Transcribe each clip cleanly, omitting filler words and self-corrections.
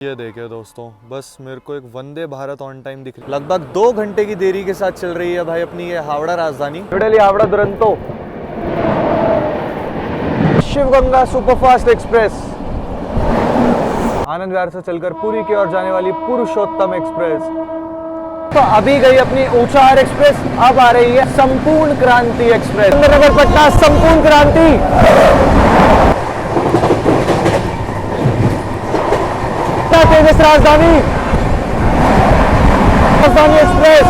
ये देखिए दोस्तों, बस मेरे को एक वंदे भारत ऑन टाइम दिख रही, लगभग 2 घंटे की देरी के साथ चल रही है भाई अपनी ये Howrah Rajdhani new Delhi Howrah Duronto Shiv Ganga superfast express, Anand Vihar से चलकर पुरी की ओर जाने वाली पुरुषोत्तम एक्सप्रेस। तो अभी गई अपनी ऊंचाहार एक्सप्रेस, अब आ रही है संपूर्ण क्रांति एक्सप्रेस, नगर पटना संपूर्ण क्रांति तेजस राजधानी एक्सप्रेस।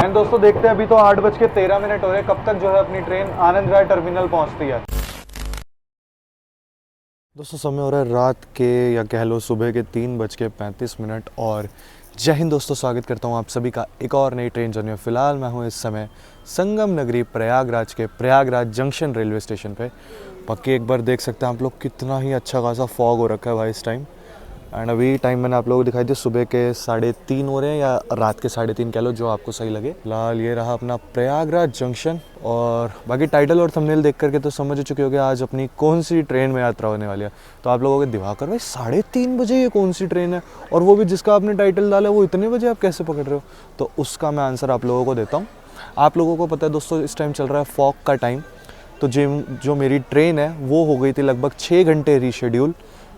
एंड दोस्तों देखते हैं, अभी तो 8:13 हो रहे, कब तक जो है अपनी ट्रेन आनंद विहार टर्मिनल पहुंचती है। दोस्तों समय हो रहा है रात के या कह लो सुबह के 3:35 और जय हिंद दोस्तों, स्वागत करता हूं आप सभी का एक और नई ट्रेन जर्नी में। फिलहाल मैं हूं इस समय संगम नगरी प्रयागराज के प्रयागराज जंक्शन रेलवे स्टेशन पे। पक्के एक बार देख सकते हैं आप लोग, कितना ही अच्छा खासा फॉग हो रखा है भाई इस टाइम। एंड अभी टाइम मैंने आप लोगों को दिखाई दिया, सुबह के 3:30 हो रहे हैं या रात के 3:30 कह लो, जो आपको सही लगे। फिलहाल ये रहा अपना प्रयागराज जंक्शन, और बाकी टाइटल और थंबनेल देख करके तो समझ चुके होंगे आज अपनी कौन सी ट्रेन में यात्रा होने वाली है। तो आप लोगों को दिवाकर भाई 3:30 बजे ये कौन सी ट्रेन है, और वो भी जिसका आपने टाइटल डाला है वो इतने बजे आप कैसे पकड़ रहे हो? तो उसका मैं आंसर आप लोगों को देता हूँ। आप लोगों को पता है दोस्तों, इस टाइम चल रहा है फॉग का टाइम, तो जो मेरी ट्रेन है वो हो गई थी लगभग 6 घंटे रीशेड्यूल,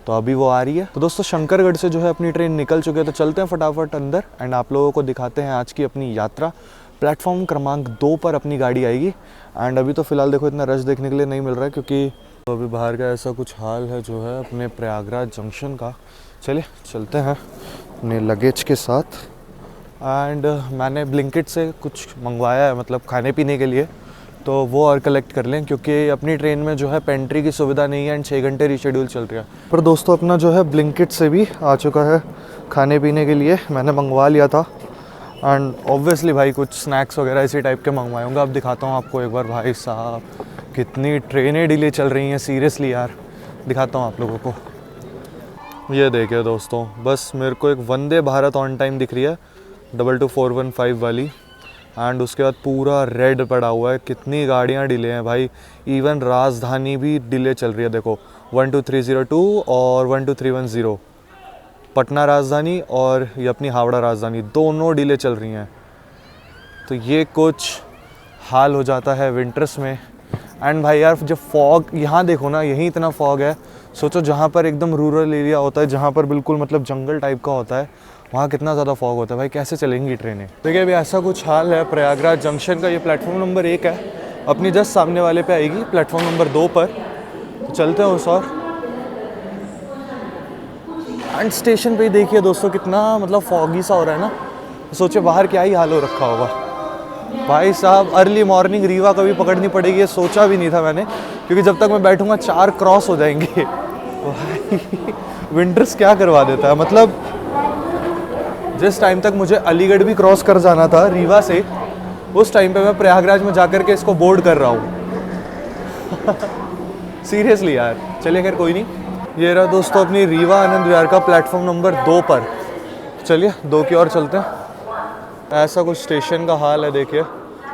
तो अभी वो आ रही है। तो दोस्तों शंकरगढ़ से जो है अपनी ट्रेन निकल चुके हैं, तो चलते हैं फटाफट अंदर एंड आप लोगों को दिखाते हैं आज की अपनी यात्रा। प्लेटफॉर्म क्रमांक 2 पर अपनी गाड़ी आएगी। एंड अभी तो फिलहाल देखो इतना रश देखने के लिए नहीं मिल रहा है, क्योंकि तो अभी बाहर का ऐसा कुछ हाल है जो है अपने प्रयागराज जंक्शन का। चलिए चलते हैं अपने लगेज के साथ। एंड मैंने ब्लिंकिट से कुछ मंगवाया है, मतलब खाने पीने के लिए, तो वो और कलेक्ट कर लें, क्योंकि अपनी ट्रेन में जो है पेंट्री की सुविधा नहीं है एंड 6 घंटे रीशेड्यूल चल रहा है। पर दोस्तों अपना जो है ब्लिंकिट से भी आ चुका है खाने पीने के लिए, मैंने मंगवा लिया था। एंड ऑब्वियसली भाई कुछ स्नैक्स वगैरह इसी टाइप के मंगवाए होंगे। अब दिखाता हूँ आपको एक बार। भाई साहब कितनी ट्रेनें डिले चल रही हैं, सीरियसली यार, दिखाता हूँ आप लोगों को। ये देखिए दोस्तों, बस मेरे को एक वंदे भारत ऑन टाइम दिख रही है 22415 वाली, एंड उसके बाद पूरा रेड पड़ा हुआ है। कितनी गाड़ियाँ डिले हैं भाई, इवन राजधानी भी डिले चल रही है। देखो 12302 और 12310, पटना राजधानी और ये अपनी हावड़ा राजधानी, दोनों डिले चल रही हैं। तो ये कुछ हाल हो जाता है विंटर्स में। एंड भाई यार जब फॉग, यहाँ देखो ना, यहीं इतना फॉग है, सोचो जहाँ पर एकदम रूरल एरिया होता है, जहाँ पर बिल्कुल मतलब जंगल टाइप का होता है, वहाँ कितना ज़्यादा फॉग होता है भाई, कैसे चलेंगी ट्रेनें। देखिए अभी ऐसा कुछ हाल है प्रयागराज जंक्शन का। ये प्लेटफॉर्म नंबर 1 है, अपनी जस्ट सामने वाले पे आएगी प्लेटफॉर्म नंबर 2 पर। तो चलते हैं उस और। एंड स्टेशन पे ही देखिए दोस्तों कितना मतलब फॉगी सा हो रहा है ना, सोचे बाहर क्या ही हाल हो रखा होगा। भाई साहब अर्ली मॉर्निंग रीवा कभी पकड़नी पड़ेगी, ये सोचा भी नहीं था मैंने, क्योंकि जब तक मैं बैठूंगा 4 क्रॉस हो जाएंगे। भाई विंटर्स क्या करवा देता है, मतलब जिस टाइम तक मुझे अलीगढ़ भी क्रॉस कर जाना था रीवा से, उस टाइम पे मैं प्रयागराज में जाकर के इसको बोर्ड कर रहा हूँ। सीरियसली यार, चलिए खैर कोई नहीं। ये रहा दोस्तों अपनी रीवा आनंद विहार का प्लेटफॉर्म नंबर 2 पर। चलिए 2 की ओर चलते हैं। ऐसा कुछ स्टेशन का हाल है, देखिए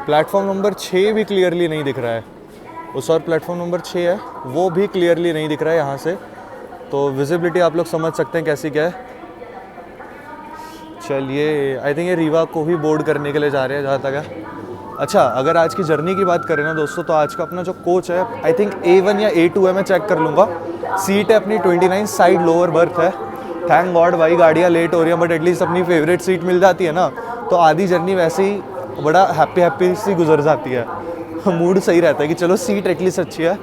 प्लेटफॉर्म नंबर 6 भी क्लियरली नहीं दिख रहा है। उस और प्लेटफॉर्म नंबर 6 है, वो भी क्लियरली नहीं दिख रहा है यहाँ से, तो विजिबिलिटी आप लोग समझ सकते हैं कैसी क्या है। चलिए आई थिंक ये रीवा को ही बोर्ड करने के लिए जा रहे हैं जहाँ तक है। अच्छा अगर आज की जर्नी की बात करें ना दोस्तों, तो आज का अपना जो कोच है आई थिंक A1 या A2 है, मैं चेक कर लूँगा। सीट है अपनी 29, साइड लोअर बर्थ है। थैंक गॉड भाई गाड़ियाँ लेट हो रही हैं, बट एटलीस्ट अपनी फेवरेट सीट मिल जाती है ना, तो आधी जर्नी वैसे ही बड़ा हैप्पी सी गुजर जाती है। मूड सही रहता है कि चलो सीट एटलीस्ट अच्छी है।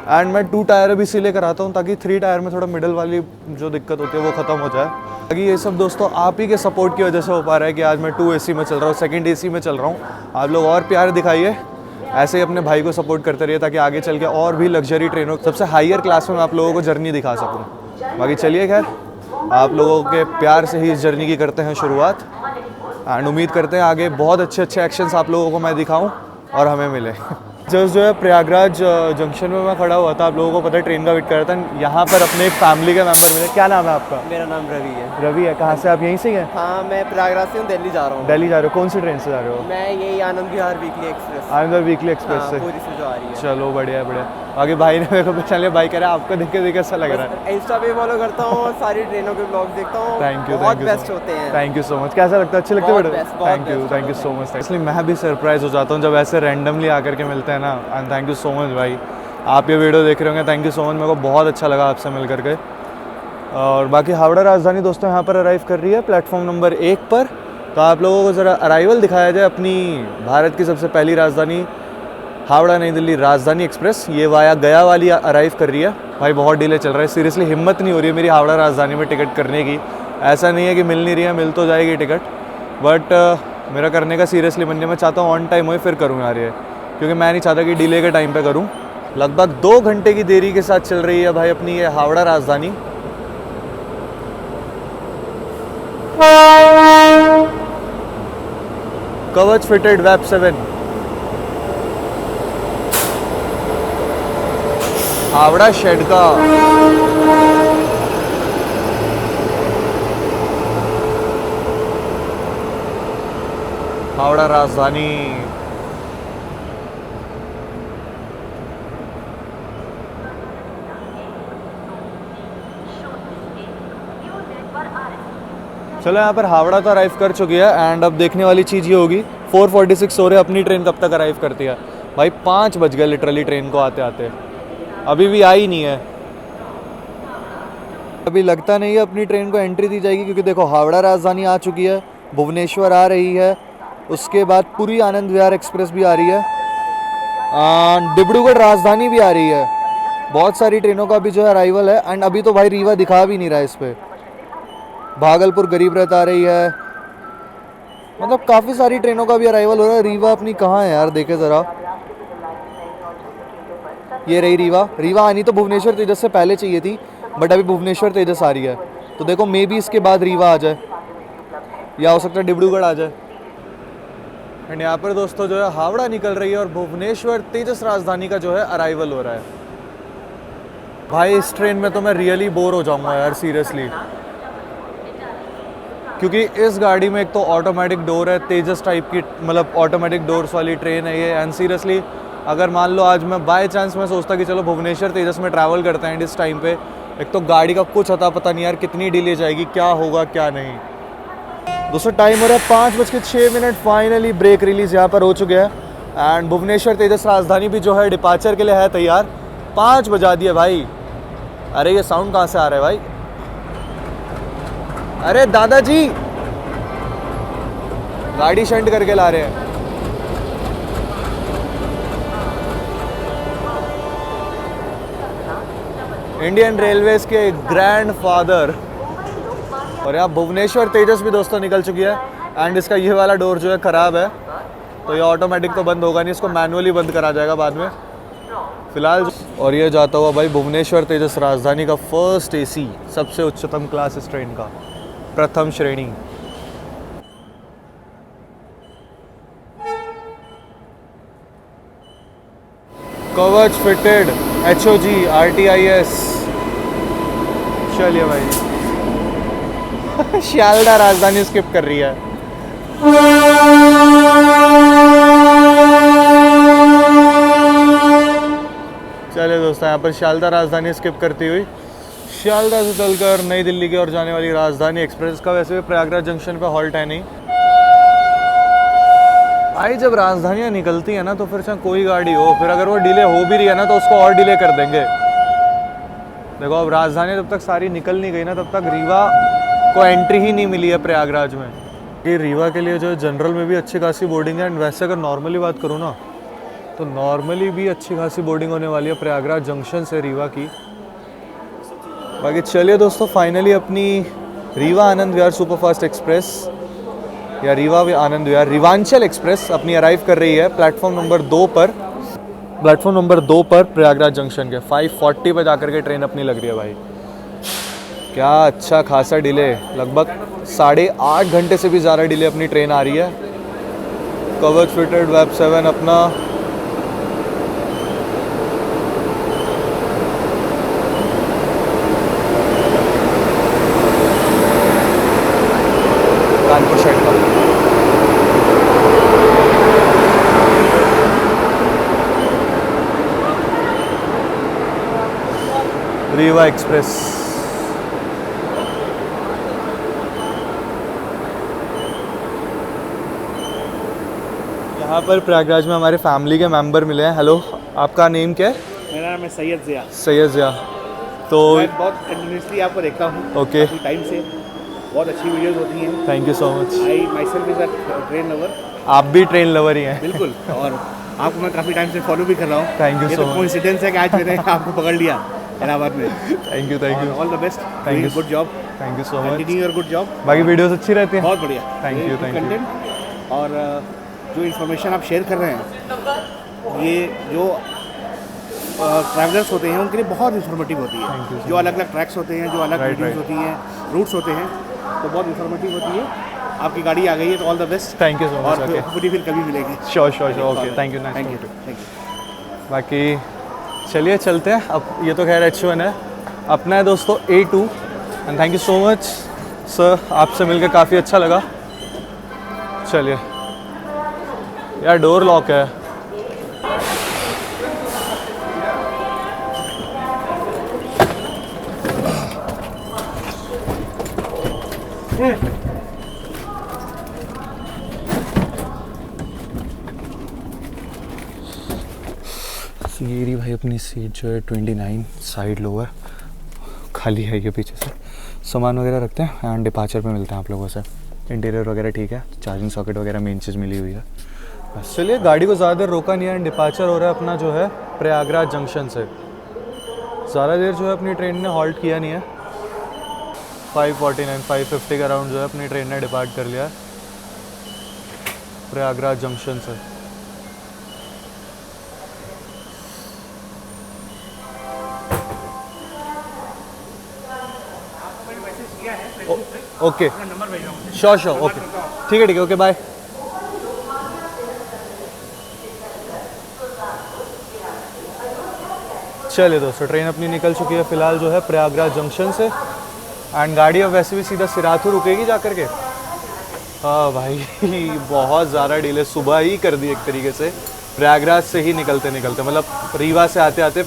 एंड मैं 2 टायर भी इसीलिए कराता हूँ ताकि 3 टायर में थोड़ा मिडल वाली जो दिक्कत होती है वो ख़त्म हो जाए। बाकी ये सब दोस्तों आप ही के सपोर्ट की वजह से हो पा रहा है कि आज मैं 2 AC में चल रहा हूँ, सेकंड AC में चल रहा हूँ। आप लोग और प्यार दिखाइए, ऐसे ही अपने भाई को सपोर्ट करते रहिए, ताकि आगे चल के और भी लग्जरी ट्रेनों सबसे हाईयर क्लास में मैं आप लोगों को जर्नी दिखा सकूँ। बाकी चलिए खैर, आप लोगों के प्यार से ही इस जर्नी की करते हैं शुरुआत, एंड उम्मीद करते हैं आगे बहुत अच्छे एक्शंस आप लोगों को मैं दिखाऊँ और हमें मिले। जस्ट जो है प्रयागराज जंक्शन में मैं खड़ा हुआ था, आप लोगों को पता है ट्रेन का वेट कर रहा था। यहाँ पर अपने एक फैमिली के मेंबर मिले। क्या नाम है आपका? मेरा नाम रवि है। रवि है, कहाँ से आप? यहीं से हैं? हाँ मैं प्रयागराज से हूँ, दिल्ली जा रहा हूँ। दिल्ली जा रहे हो? कौन सी ट्रेन से जा रहे हो? मैं यही आनंद विहार वीकली एक्सप्रेस। आनंद विहार वीकली एक्सप्रेस से? पूरी से जो आ रही है। चलो बढ़िया बढ़िया। बाकी भाई ने मेरे को पहचान लिया, भाई कह रहा है आपको देख के ऐसा लग रहा है। इंस्टा पे फॉलो करता हूँ, सारी ट्रेनों के ब्लॉग देखता हूँ। थैंक यू, बहुत बेस्ट होते हैं। Thank you so much. कैसा लगता है? अच्छे लगते बहुत हैं? best, बहुत थैंक यू सो मच। इसलिए मैं भी सरप्राइज हो जाता हूँ जब ऐसे रैंडमली आकर के मिलते हैं ना। And thank you so much भाई, आप ये वीडियो देख रहे होंगे, थैंक यू सो मच। मेरे को बहुत अच्छा लगा आपसे मिल करके। और बाकी हावड़ा राजधानी दोस्तों यहाँ पर अराइव कर रही है प्लेटफॉर्म नंबर 1 पर। तो आप लोगों को ज़रा अराइवल दिखाया जाए अपनी भारत की सबसे पहली राजधानी हावड़ा नई दिल्ली राजधानी एक्सप्रेस। ये वाया गया वाली अराइव कर रही है। भाई बहुत डिले चल रहा है, सीरियसली हिम्मत नहीं हो रही है मेरी हावड़ा राजधानी में टिकट करने की। ऐसा नहीं है कि मिल नहीं रही है, मिल तो जाएगी टिकट, बट मेरा करने का सीरियसली मन नहीं। मैं चाहता हूँ ऑन टाइम हो फिर करूँ यार ये, क्योंकि मैं नहीं चाहता कि डिले के टाइम पे करूँ। लगभग 2 घंटे की देरी के साथ चल रही है भाई अपनी ये हावड़ा राजधानी। कवच फिटेड वेब 7 हावड़ा शेड का। हावड़ा राजधानी। चलो यहाँ पर हावड़ा तो अराइव कर चुकी है। एंड अब देखने वाली चीज़ ये होगी 4:46 हो रहे, अपनी ट्रेन कब तक अराइव करती है। भाई 5 बज गए लिटरली ट्रेन को आते आते, अभी भी आई नहीं है। अभी लगता नहीं है अपनी ट्रेन को एंट्री दी जाएगी, क्योंकि देखो हावड़ा राजधानी आ चुकी है, भुवनेश्वर आ रही है, उसके बाद पूरी आनंद विहार एक्सप्रेस भी आ रही है, डिब्रूगढ़ राजधानी भी आ रही है। बहुत सारी ट्रेनों का भी जो है अराइवल है। एंड अभी तो भाई रीवा दिखा भी नहीं रहा है इस पर। भागलपुर गरीब रथ आ रही है, मतलब काफ़ी सारी ट्रेनों का भी अराइवल हो रहा है। रीवा अपनी कहाँ है यार, देखे ज़रा, ये रही रीवा। रीवा आनी तो भुवनेश्वर तेजस से पहले चाहिए थी, बट अभी भुवनेश्वर तेजस आ रही है। तो देखो मे बी इसके बाद रीवा आ जाए, या हो सकता है डिब्रूगढ़ आ जाए। एंड यहाँ पर दोस्तों जो है हावड़ा निकल रही है और भुवनेश्वर तेजस राजधानी का जो है अराइवल हो रहा है। भाई इस ट्रेन में तो मैं रियली बोर हो जाऊंगा यार सीरियसली, क्योंकि इस गाड़ी में एक तो ऑटोमेटिक डोर है, तेजस टाइप की, मतलब ऑटोमेटिक डोर्स वाली ट्रेन है ये। एंड सीरियसली अगर मान लो आज मैं बाय चांस मैं सोचता कि चलो भुवनेश्वर तेजस में ट्रैवल करते हैं इस टाइम पे, एक तो गाड़ी का कुछ अता पता नहीं यार, कितनी डिले जाएगी, क्या होगा क्या नहीं। दोस्तों टाइम हो रहा है 5:06। फाइनली ब्रेक रिलीज यहाँ पर हो चुके हैं। एंड भुवनेश्वर तेजस राजधानी भी जो है डिपार्चर के लिए है तैयार। 5 बजा दिए भाई। अरे ये साउंड कहाँ से आ रहा है भाई? अरे दादाजी गाड़ी शंट करके ला रहे हैं। इंडियन रेलवेज के ग्रैंड फादर। और यहाँ भुवनेश्वर तेजस भी दोस्तों निकल चुकी है। एंड इसका ये वाला डोर जो है ख़राब है, तो ये ऑटोमेटिक तो बंद होगा नहीं, इसको मैनुअली बंद करा जाएगा बाद में फिलहाल। और ये जाता हुआ भाई भुवनेश्वर तेजस राजधानी का फर्स्ट एसी, सबसे उच्चतम क्लास इस ट्रेन का, प्रथम श्रेणी। कवच फिटेड HOG RTIS। चलिए भाई शियालदा राजधानी स्किप कर रही है। चलिए दोस्तों यहाँ पर शियालदा राजधानी स्किप करती हुई शियालदा से चलकर नई दिल्ली की ओर जाने वाली राजधानी एक्सप्रेस का वैसे भी प्रयागराज जंक्शन पे हॉल्ट है नहीं। भाई जब राजधानियाँ निकलती है ना तो फिर चाहे कोई गाड़ी हो, फिर अगर वो डिले हो भी रही है ना तो उसको और डिले कर देंगे। देखो अब राजधानी जब तक सारी निकल नहीं गई ना तब तक रीवा को एंट्री ही नहीं मिली है प्रयागराज में। ये रीवा के लिए जो है जनरल में भी अच्छी खासी बोर्डिंग है। एंड वैसे अगर नॉर्मली बात करूँ ना तो नॉर्मली भी अच्छी खासी बोर्डिंग होने वाली है प्रयागराज जंक्शन से रीवा की। बाकी चलिए दोस्तों फाइनली अपनी रीवा आनंद विहार सुपरफास्ट एक्सप्रेस या रीवा आनंद विहार रिवांचल एक्सप्रेस अपनी अराइव कर रही है प्लेटफॉर्म नंबर 2 पर। प्लेटफॉर्म नंबर 2 पर प्रयागराज जंक्शन के 5:40 पे जाकर के ट्रेन अपनी लग रही है भाई। क्या अच्छा खासा डिले, लगभग 8.5 घंटे से भी ज़्यादा डिले अपनी ट्रेन आ रही है। कवच फिटेड वेब 7 अपना कानपुर साइड का। रीवा एक्सप्रेस। यहाँ पर प्रयागराज में हमारे फैमिली के मेंबर मिले हैं। हेलो, आपका नेम क्या है? मेरा नाम है सैयद ज़िया। सैयद ज़िया। तो मैं बहुत कंटिन्यूसली आपको देखता हूँ ओके, काफ़ी टाइम से। बहुत अच्छी वीडियोस होती हैं। Thank you so much. I my self is a train lover. आप भी ट्रेन लवर ही हैं। बिल्कुल। और आपको मैं काफ़ी टाइम से फॉलो भी कर रहा हूँ। Thank you ये so तो much. कोइंसिडेंस है कि आज मैंने आपको पकड़ लिया इलाहाबाद में। Thank you, thank you, all the best. Thank you. Good job. Thank you so much. Continue your good job. बाकी वीडियोस अच्छी रहती हैं? बहुत बढ़िया। Thank you, thank you. Content और जो इन्फॉर्मेशन आप शेयर कर रहे हैं, ये जो ट्रैवलर्स होते हैं उनके लिए बहुत इन्फॉर्मेटिव होती Thank you है। so जो अलग अलग ट्रैक्स होते हैं, जो अलग Right, वीडियोस right. होती हैं, रूट्स होते हैं, तो बहुत इन्फॉर्मेटिव होती है। आपकी गाड़ी आ गई है तो all the best. Thank you so much. और ओके, पूरी फिर कभी मिलेगी। Sure sure sure. Okay, thank you, nice thank you, to meet you. Thank you. बाकी चलिए चलते हैं। अब ये तो खैर H1 है, अपना है दोस्तों A2। And thank you so much sir, आपसे मिलकर काफ़ी अच्छा लगा। चलिए यार, डोर लॉक है। ये रही भाई अपनी सीट जो है 29 साइड लोअर, खाली है ये पीछे से। सामान वगैरह रखते हैं एंड डिपार्चर पे मिलते हैं आप लोगों से। इंटीरियर वगैरह ठीक है, चार्जिंग सॉकेट वगैरह मेन चीज़ मिली हुई है। बस चलिए, गाड़ी को ज़्यादा देर रोका नहीं है एंड डिपार्चर हो रहा है अपना जो है प्रयागराज जंक्शन से। ज़्यादा देर जो है अपनी ट्रेन ने हॉल्ट किया नहीं है। 5:49 5:50 का राउंड जो है अपनी ट्रेन ने डिपार्ट कर लिया है प्रयागराज जंक्शन से। ओके, श्योर श्योर, ओके ठीक है, ओके बाय। चलिए दोस्तों, ट्रेन अपनी निकल चुकी है फ़िलहाल जो है प्रयागराज जंक्शन से एंड गाड़ी अब वैसे भी सीधा सिराथू रुकेगी जा करके। हाँ भाई बहुत ज़्यादा डिले सुबह ही कर दी एक तरीके से, प्रयागराज से ही निकलते निकलते, मतलब रीवा से आते आते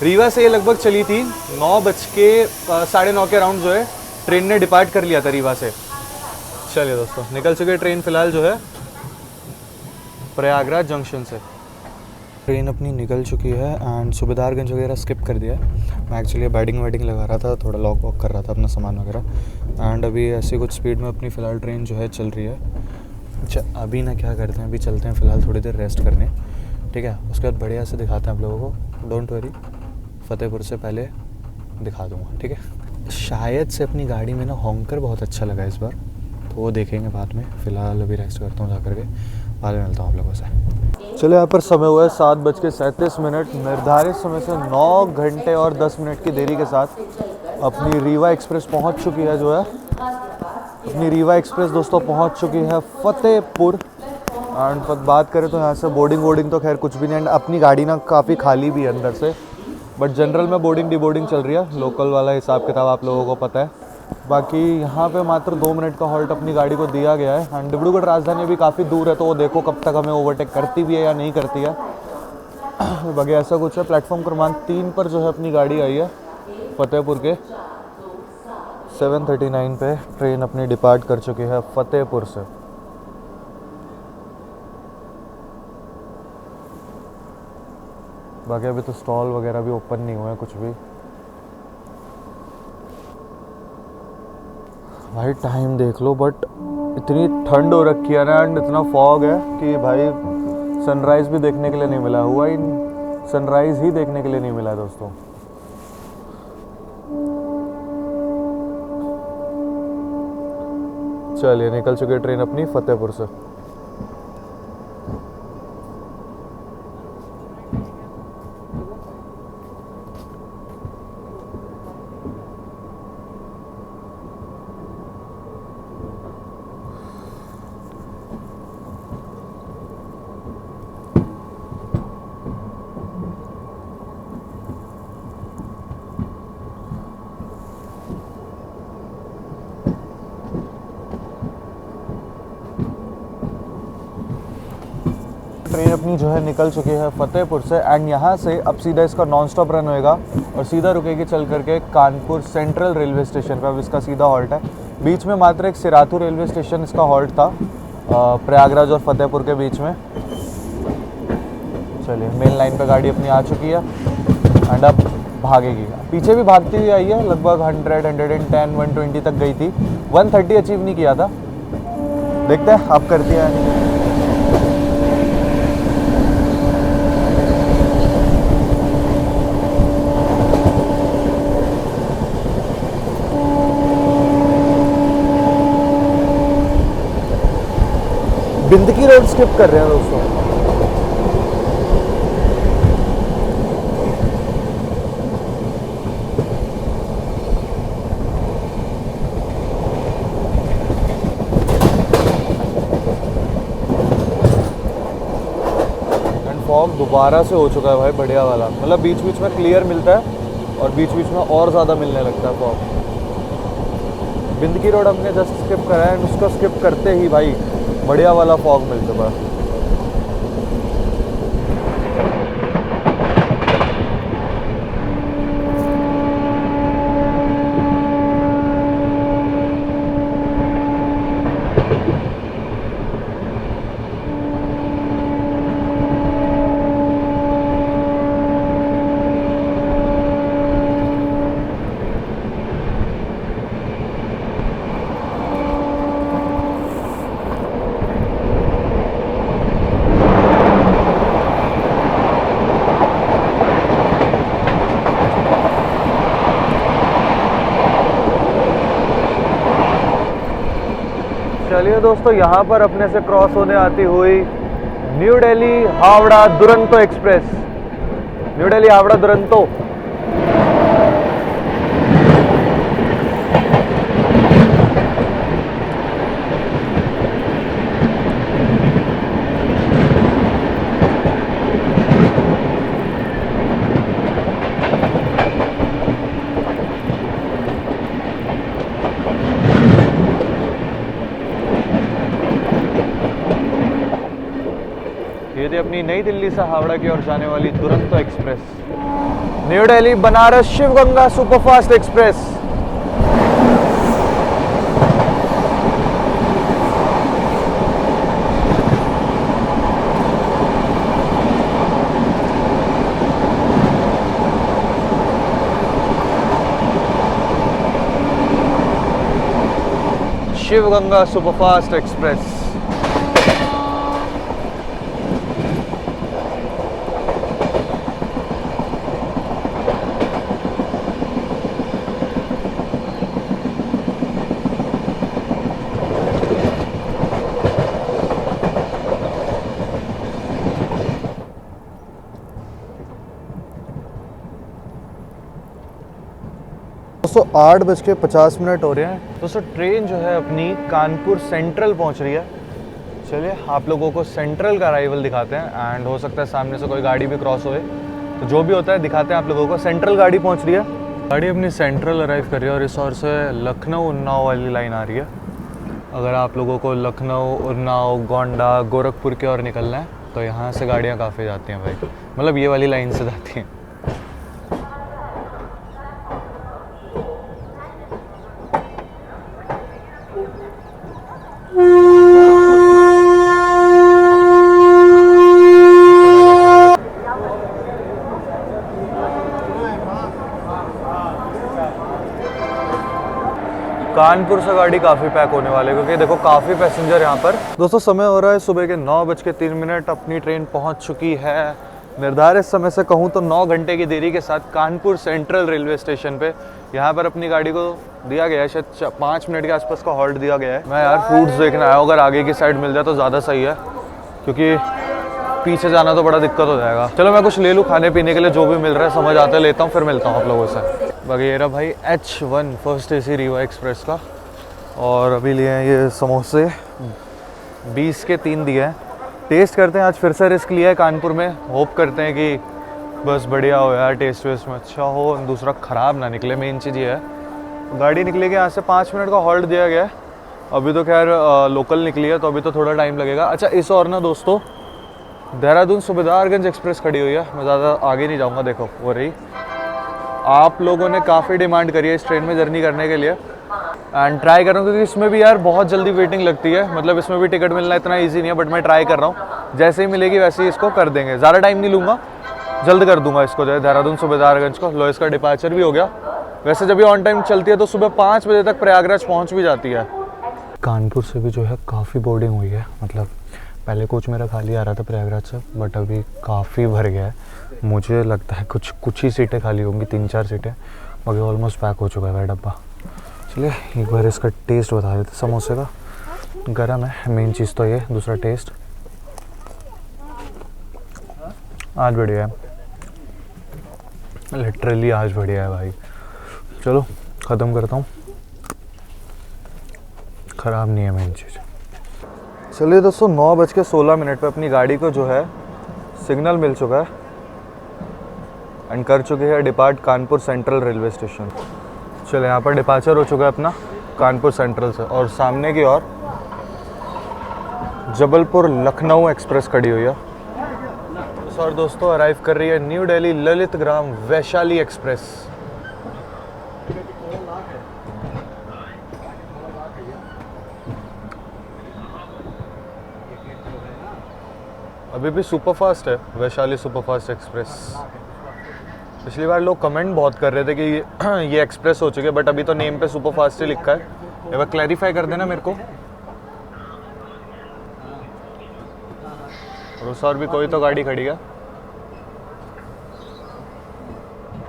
रीवा से ये लगभग चली थी 9:09 के अराउंड जो है ट्रेन ने डिपार्ट कर लिया था रीवा से। चलिए दोस्तों, निकल चुके ट्रेन फ़िलहाल जो है प्रयागराज जंक्शन से। ट्रेन अपनी निकल चुकी है एंड सूबेदारगंज वगैरह स्किप कर दिया है। मैं एक्चुअली बैडिंग वैडिंग लगा रहा था, थोड़ा लॉक वॉक कर रहा था अपना सामान वगैरह एंड अभी ऐसी कुछ स्पीड में अपनी फ़िलहाल ट्रेन जो है चल रही है। अच्छा, अभी ना क्या करते हैं, अभी चलते हैं फ़िलहाल थोड़ी देर रेस्ट करने, ठीक है? उसके बाद बढ़िया से दिखाते हैं आप लोगों को। डोंट वरी, फतेहपुर से पहले दिखा दूँगा, ठीक है? शायद से अपनी गाड़ी में ना हॉन्कर बहुत अच्छा लगा इस बार, तो वो देखेंगे बाद में। फ़िलहाल अभी रेस्ट करता हूँ जा करके, बाद में मिलता हूँ आप लोगों से। चलिए, यहाँ पर समय हुआ है 7:37। निर्धारित समय से 9 घंटे और 10 मिनट की देरी के साथ अपनी रीवा एक्सप्रेस पहुँच चुकी है जो है। अपनी रीवा एक्सप्रेस दोस्तों पहुँच चुकी है फतेहपुर एंड बात करें तो यहाँ से बोर्डिंग तो खैर कुछ भी नहीं एंड अपनी गाड़ी ना काफ़ी खाली भी है अंदर से, बट जनरल में बोर्डिंग डिबोर्डिंग चल रही है, लोकल वाला हिसाब किताब आप लोगों को पता है। बाकी यहाँ पे मात्र 2 मिनट का हॉल्ट अपनी गाड़ी को दिया गया है एंड डिब्रूगढ़ राजधानी भी काफ़ी दूर है, तो वो देखो कब तक हमें ओवरटेक करती भी है या नहीं करती है। बाकी ऐसा कुछ है। प्लेटफॉर्म क्रमांक 3 पर जो है अपनी गाड़ी आई है फतेहपुर के। 7:39 पे ट्रेन अपनी डिपार्ट कर चुकी है फतेहपुर से। बाकी अभी तो स्टॉल वगैरह भी ओपन नहीं हुए हैं कुछ भी। भाई टाइम देख लो, बट इतनी ठंड हो रखी है ना एंड इतना फॉग है कि भाई सनराइज़ भी देखने के लिए नहीं मिला हुआ, इन सनराइज़ ही देखने के लिए नहीं मिला दोस्तों। चलिए, निकल चुकी है ट्रेन अपनी फतेहपुर से। ट्रेन अपनी जो है निकल चुकी है फतेहपुर से एंड यहाँ से अब सीधा इसका नॉन स्टॉप रन होएगा और सीधा रुकेगी चल करके कानपुर सेंट्रल रेलवे स्टेशन पे। अब इसका सीधा हॉल्ट है। बीच में मात्र एक सिराथू रेलवे स्टेशन इसका हॉल्ट था प्रयागराज और फतेहपुर के बीच में। चलिए मेन लाइन पे गाड़ी अपनी आ चुकी है एंड अब भागेगी। पीछे भी भागती हुई आई है, लगभग 100, 110, 120 तक गई थी। 130 अचीव नहीं किया था। देखते हैं अब करती है। बिंदकी रोड स्किप कर रहे हैं दोस्तों। फॉग दोबारा से हो चुका है भाई, बढ़िया वाला। मतलब बीच बीच में क्लियर मिलता है और बीच बीच में और ज़्यादा मिलने लगता है फॉग। बिंदकी रोड हमने जस्ट स्किप करा है, उसको स्किप करते ही भाई बढ़िया वाला फॉग मिल चुका है। चलिए दोस्तों, यहाँ पर अपने से क्रॉस होने आती हुई new Delhi Howrah Duronto express. New Delhi Howrah Duronto. ये थी अपनी नई दिल्ली से हावड़ा की ओर जाने वाली Duronto express. New Delhi Banaras Shiv Ganga superfast express. Shiv Ganga superfast express. दोस्तों 8:50 हो रहे हैं। दोस्तों ट्रेन जो है अपनी कानपुर सेंट्रल पहुंच रही है। चलिए आप लोगों को सेंट्रल का अराइवल दिखाते हैं एंड हो सकता है सामने से कोई गाड़ी भी क्रॉस होए, तो जो भी होता है दिखाते हैं आप लोगों को। सेंट्रल गाड़ी पहुंच रही है। गाड़ी अपनी सेंट्रल अराइव कर रही है और इस ओर से लखनऊ उन्नाव वाली लाइन आ रही है। अगर आप लोगों को लखनऊ, उन्नाव, गोंडा, गोरखपुर की ओर निकलना है तो यहाँ से गाड़ियाँ काफ़ी जाती हैं भाई। मतलब ये वाली लाइन से जाती हैं। कानपुर से गाड़ी काफ़ी पैक होने वाले क्योंकि देखो काफ़ी पैसेंजर यहाँ पर। दोस्तों समय हो रहा है सुबह के 9:03। अपनी ट्रेन पहुँच चुकी है निर्धारित समय से कहूँ तो 9 घंटे की देरी के साथ कानपुर सेंट्रल रेलवे स्टेशन पे। यहाँ पर अपनी गाड़ी को दिया गया है शायद 5 मिनट के आसपास का हॉल्ट दिया गया है। मैं यार फ्रूट्स देखने आया हूँ, अगर आगे की साइड मिल जाए तो ज़्यादा सही है क्योंकि पीछे जाना तो बड़ा दिक्कत हो जाएगा। चलो मैं कुछ ले लूँ खाने पीने के लिए, जो भी मिल रहा है समझ आता है लेता हूँ, फिर मिलता हूँ आप लोगों से। वगैरह भाई H1 first AC Rewa express का। और अभी लिए हैं ये समोसे, 20 के 3 दिए हैं। टेस्ट करते हैं, आज फिर से रिस्क लिया है कानपुर में। होप करते हैं कि बस बढ़िया हो यार, टेस्ट वेस्ट में अच्छा हो, दूसरा ख़राब ना निकले, मेन चीज़ ये है। गाड़ी निकलेगी यहाँ से 5 मिनट का हॉल्ट दिया गया है। अभी तो खैर लोकल निकली है तो अभी तो थोड़ा टाइम लगेगा। अच्छा इस और ना दोस्तों देहरादून सूबेदारगंज एक्सप्रेस खड़ी हुई है। मैं ज़्यादा आगे नहीं जाऊँगा, देखो वो रही। आप लोगों ने काफ़ी डिमांड करी है इस ट्रेन में जर्नी करने के लिए एंड ट्राई कर रहा हूँ, क्योंकि इसमें भी यार बहुत जल्दी वेटिंग लगती है। मतलब इसमें भी टिकट मिलना इतना ईजी नहीं है, बट मैं ट्राई कर रहा हूँ। जैसे ही मिलेगी वैसे ही इसको कर देंगे, ज़्यादा टाइम नहीं लूँगा, जल्द कर दूंगा इसको जो है देहरादून सूबेदारगंज को। लो इसका डिपार्चर भी हो गया। वैसे जब ये ऑन टाइम चलती है तो सुबह 5 बजे तक प्रयागराज पहुँच भी जाती है। कानपुर से भी जो है काफ़ी बोर्डिंग हुई है। मतलब पहले कोच मेरा खाली आ रहा था प्रयागराज से, बट अभी काफ़ी भर गया है। मुझे लगता है कुछ ही सीटें खाली होंगी, 3-4 सीटें, बाकी ऑलमोस्ट पैक हो चुका है भाई डब्बा। चलिए एक बार इसका टेस्ट बता देते समोसे का। गरम है मेन चीज़ तो ये, दूसरा टेस्ट आज बढ़िया है, लिटरली आज बढ़िया है भाई। चलो ख़त्म करता हूँ, ख़राब नहीं है मेन चीज़। चलिए दोस्तों 9:16 पे अपनी गाड़ी को जो है सिग्नल मिल चुका है एंड कर चुके हैं depart Kanpur central railway station. चलिए यहाँ पर डिपार्चर हो चुका है अपना कानपुर सेंट्रल से, और सामने की ओर जबलपुर लखनऊ एक्सप्रेस खड़ी हुई है। और दोस्तों अराइव कर रही है न्यू दिल्ली ललित ग्राम वैशाली एक्सप्रेस। अभी भी सुपरफास्ट है वैशाली सुपरफास्ट एक्सप्रेस। पिछली बार लोग कमेंट बहुत कर रहे थे कि ये एक्सप्रेस हो चुके हैं, बट अभी तो नेम पे सुपरफास्ट ही लिखा है। एक बार क्लैरिफाई कर देना मेरे को। और उस और भी कोई तो गाड़ी खड़ी है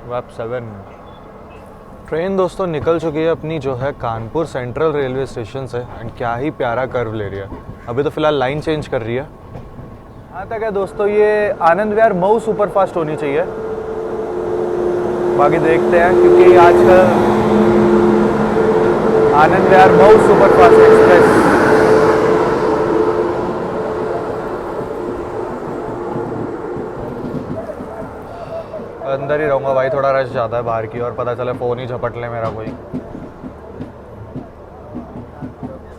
वेब 7। ट्रेन दोस्तों निकल चुकी है अपनी जो है कानपुर सेंट्रल रेलवे स्टेशन से एंड क्या ही प्यारा कर्व ले रही है। अभी तो फिलहाल लाइन चेंज कर रही है। यहाँ तक है दोस्तों ये आनंद विहार मऊ सुपरफास्ट होनी चाहिए, बाकी देखते हैं, क्योंकि आजकल आनंद विहार मऊ सुपरफास्ट एक्सप्रेस अंदर ही रहूँगा भाई, थोड़ा रश ज़्यादा है बाहर की, और पता चले फ़ोन ही झपट ले मेरा कोई।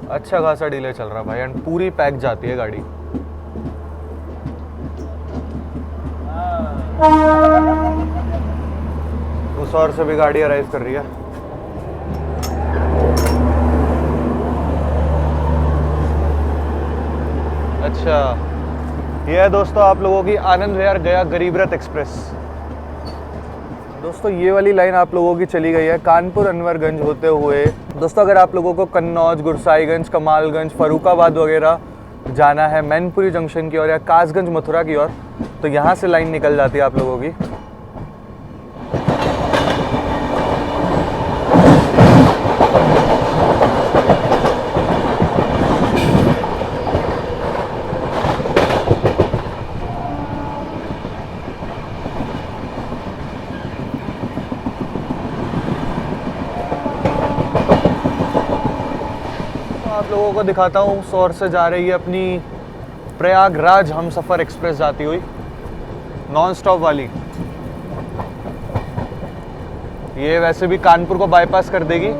अच्छा खासा डिले चल रहा भाई एंड पूरी पैक जाती है गाड़ी। उस और से भी गाड़ी अराइव कर रही है। अच्छा ये है दोस्तों आप लोगों की आनंद विहार गया गरीब रथ एक्सप्रेस। दोस्तों ये वाली लाइन आप लोगों की चली गई है कानपुर अनवरगंज होते हुए। दोस्तों अगर आप लोगों को कन्नौज, गुरसाईगंज, कमालगंज, फर्रुखाबाद वगैरह जाना है मैनपुरी जंक्शन की ओर या कासगंज मथुरा की ओर, तो यहाँ से लाइन निकल जाती है आप लोगों की। आप लोगों को दिखाता हूँ सौर से जा रही है अपनी प्रयागराज हमसफर एक्सप्रेस जाती हुई, नॉन स्टॉप वाली। ये वैसे भी कानपुर को बाईपास कर देगी।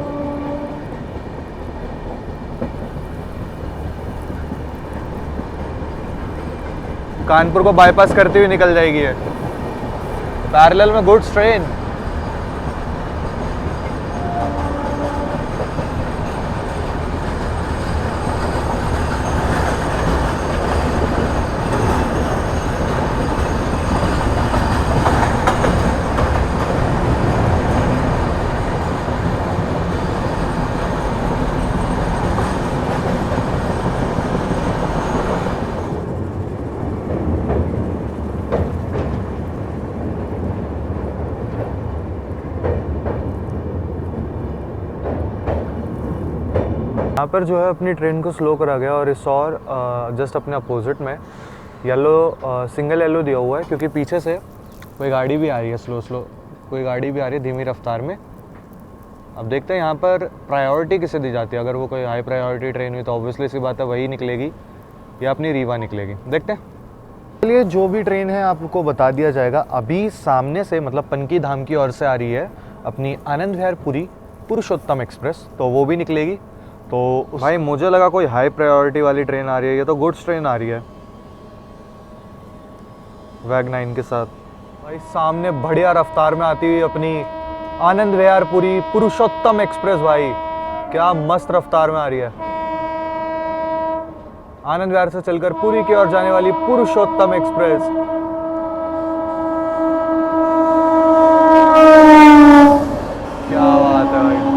कानपुर को बाईपास करते हुए निकल जाएगी ये पैरेलल में गुड्स ट्रेन। यहाँ पर जो है अपनी ट्रेन को स्लो करा गया, और इस और जस्ट अपने अपोजिट में येलो सिंगल येलो दिया हुआ है, क्योंकि पीछे से कोई गाड़ी भी आ रही है स्लो कोई गाड़ी भी आ रही है धीमी रफ्तार में। अब देखते हैं यहाँ पर प्रायोरिटी किसे दी जाती है। अगर वो कोई हाई प्रायोरिटी ट्रेन हुई तो ऑब्वियसली सी बात है वही निकलेगी या अपनी रीवा निकलेगी। देखते हैं। चलिए जो भी ट्रेन है आपको बता दिया जाएगा। अभी सामने से मतलब पनकी धाम की ओर से आ रही है अपनी आनंद विहार पुरी पुरुषोत्तम एक्सप्रेस, तो वो भी निकलेगी। तो भाई मुझे लगा कोई हाई प्रायोरिटी वाली ट्रेन आ रही है, ये तो गुड्स ट्रेन आ रही है। वैग 9 के साथ। भाई सामने बढ़िया रफ्तार में आती हुई अपनी आनंद विहार पुरी पुरुषोत्तम एक्सप्रेस, भाई क्या मस्त रफ्तार में आ रही है। आनंद विहार से चलकर पुरी की ओर जाने वाली पुरुषोत्तम एक्सप्रेस। क्या बात है भाई।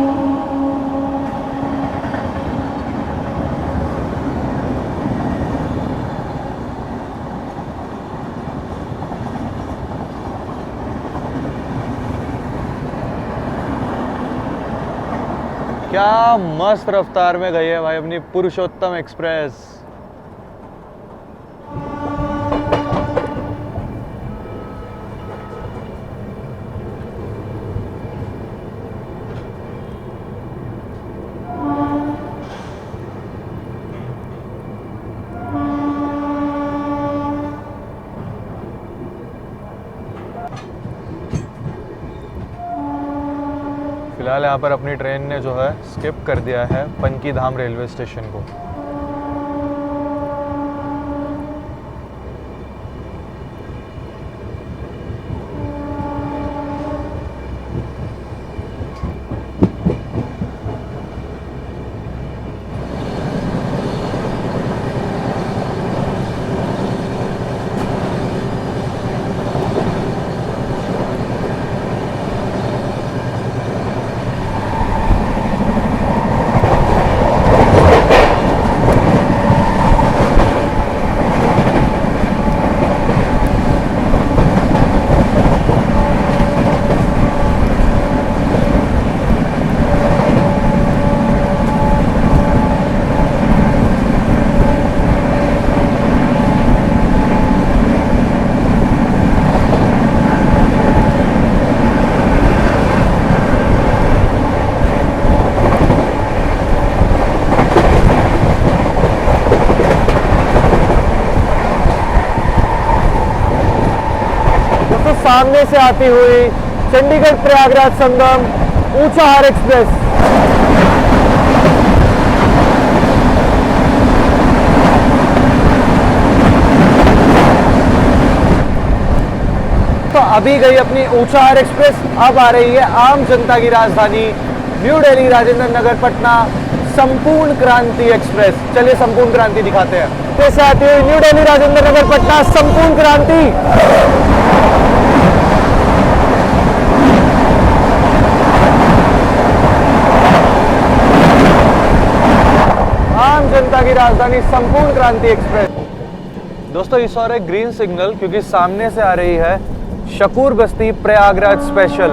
क्या मस्त रफ्तार में गई है भाई अपनी पुरुषोत्तम एक्सप्रेस। फिलहाल यहाँ पर अपनी ट्रेन ने जो है स्किप कर दिया है पनकी धाम रेलवे स्टेशन को। सामने से आती हुई चंडीगढ़ प्रयागराज संगम ऊंचाहार एक्सप्रेस। तो अभी गई अपनी ऊंचाहार एक्सप्रेस, अब आ रही है आम जनता की राजधानी न्यू दिल्ली राजेंद्र नगर पटना संपूर्ण क्रांति एक्सप्रेस। चलिए संपूर्ण क्रांति दिखाते हैं। कैसे आती हुई न्यू दिल्ली राजेंद्र नगर पटना संपूर्ण क्रांति। आम जनता की राजधानी संपूर्ण क्रांति एक्सप्रेस। दोस्तों इस और है ग्रीन सिग्नल क्योंकि सामने से आ रही है शकूर बस्ती प्रयागराज स्पेशल।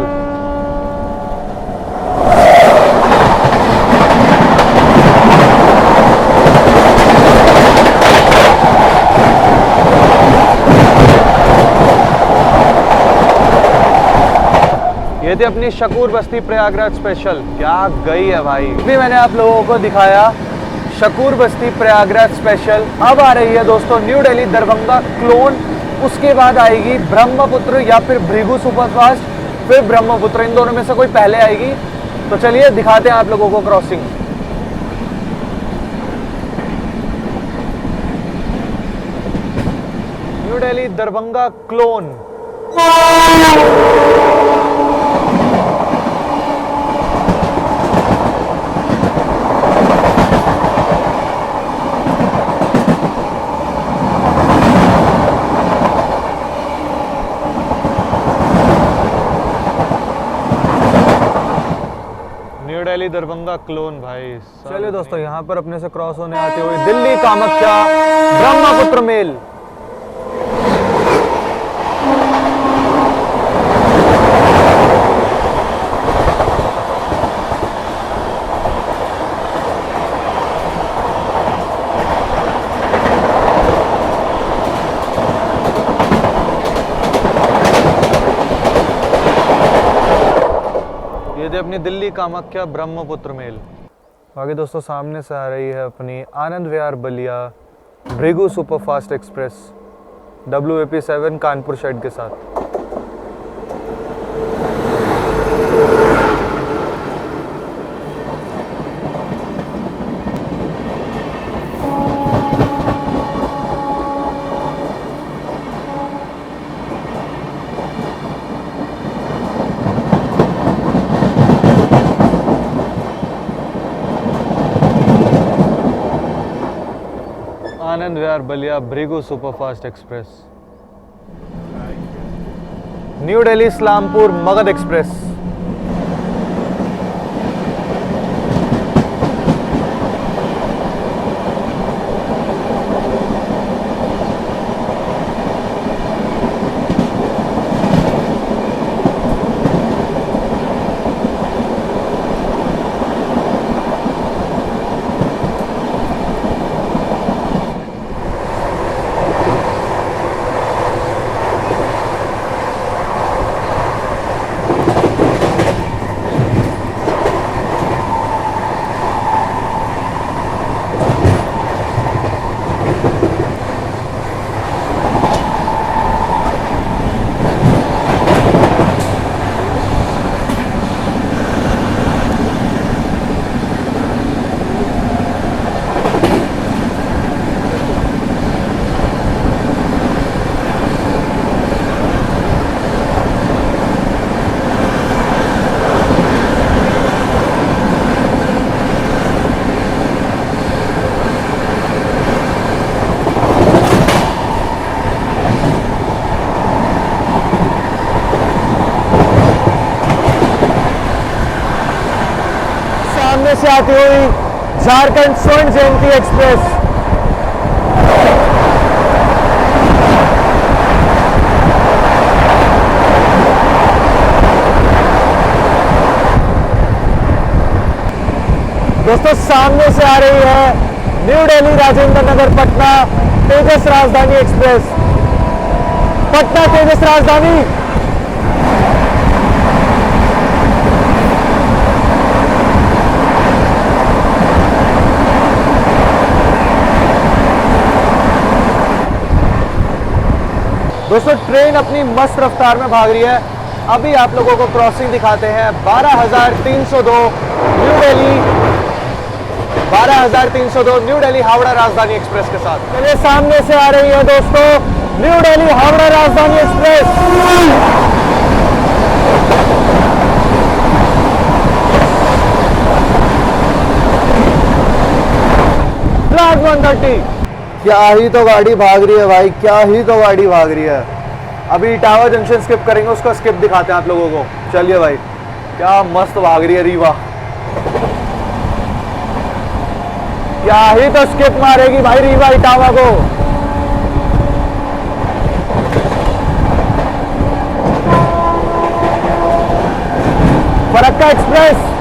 ये थी अपनी शकूर बस्ती प्रयागराज स्पेशल। क्या गई है भाई। अभी मैंने आप लोगों को दिखाया शकूर बस्ती प्रयागराज स्पेशल। अब आ रही है दोस्तों न्यू दिल्ली दरभंगा क्लोन, उसके बाद आएगी ब्रह्मपुत्र या फिर भृगु सुपरफास्ट, फिर ब्रह्मपुत्र, इन दोनों में से कोई पहले आएगी। तो चलिए दिखाते हैं आप लोगों को crossing. New Delhi Darbhanga clone. Delhi Darbhanga clone भाई। चलिए दोस्तों यहाँ पर अपने से क्रॉस होने आते हुए दिल्ली कामाख्या ब्रह्मपुत्र मेल। अपनी दिल्ली कामाख्या ब्रह्मपुत्र मेल। आगे दोस्तों सामने से आ रही है अपनी Anand Vihar Ballia Bhrigu superfast express WAP7 Kanpur shed के साथ। Anand Vihar Ballia Bhrigu superfast express, new Delhi Islampur Magadh express, सामने से आती हुई झारखंड स्वर्ण जयंती एक्सप्रेस, दोस्तों सामने से आ रही है न्यू दिल्ली राजेंद्र नगर पटना तेजस राजधानी एक्सप्रेस। पटना तेजस राजधानी, दोस्तों ट्रेन अपनी मस्त रफ्तार में भाग रही है। अभी आप लोगों को क्रॉसिंग दिखाते हैं 12,302 new Delhi, 12,302 new Delhi Howrah Rajdhani express के साथ। चलिए सामने से आ रही है दोस्तों new Delhi Howrah Rajdhani express. Flag 130। क्या ही तो गाड़ी भाग रही है भाई, क्या ही तो गाड़ी भाग रही है। अभी इटावा जंक्शन स्किप करेंगे, उसका स्किप दिखाते हैं आप लोगों को। चलिए भाई, क्या मस्त भाग रही है रीवा, क्या ही तो स्किप मारेगी भाई रीवा इटावा को। Farakka express,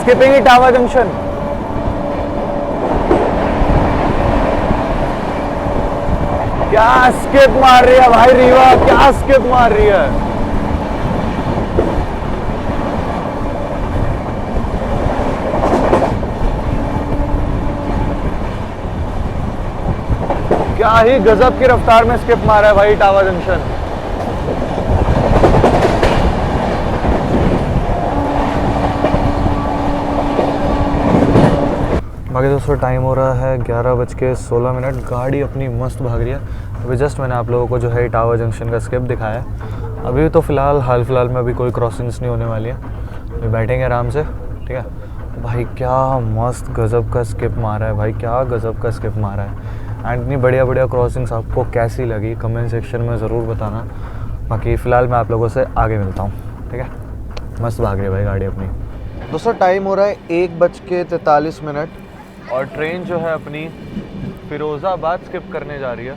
skipping Etawah junction. क्या स्किप मार रही है भाई रीवा, क्या स्किप मार रही है। क्या ही गजब की रफ्तार में स्किप मारा है भाई इटावा जंक्शन। बाकी दोस्तों टाइम हो रहा है 11:16। गाड़ी अपनी मस्त भाग रही है। अभी जस्ट मैंने आप लोगों को जो है इटावा जंक्शन का स्किप दिखाया। अभी तो हाल फिलहाल में अभी कोई क्रॉसिंग्स नहीं होने वाली है, अभी बैठेंगे आराम से, ठीक है। भाई क्या मस्त गजब का स्किप मारा है भाई, क्या गजब का स्किप मारा है। एंड इतनी बढ़िया क्रॉसिंग्स आपको कैसी लगी कमेंट सेक्शन में ज़रूर बताना। बाकी फ़िलहाल मैं आप लोगों से आगे मिलता हूँ, ठीक है। मस्त भाग रही है भाई गाड़ी अपनी। दोस्तों टाइम हो रहा है 1:43 और ट्रेन जो है अपनी फिरोज़ाबाद स्किप करने जा रही है।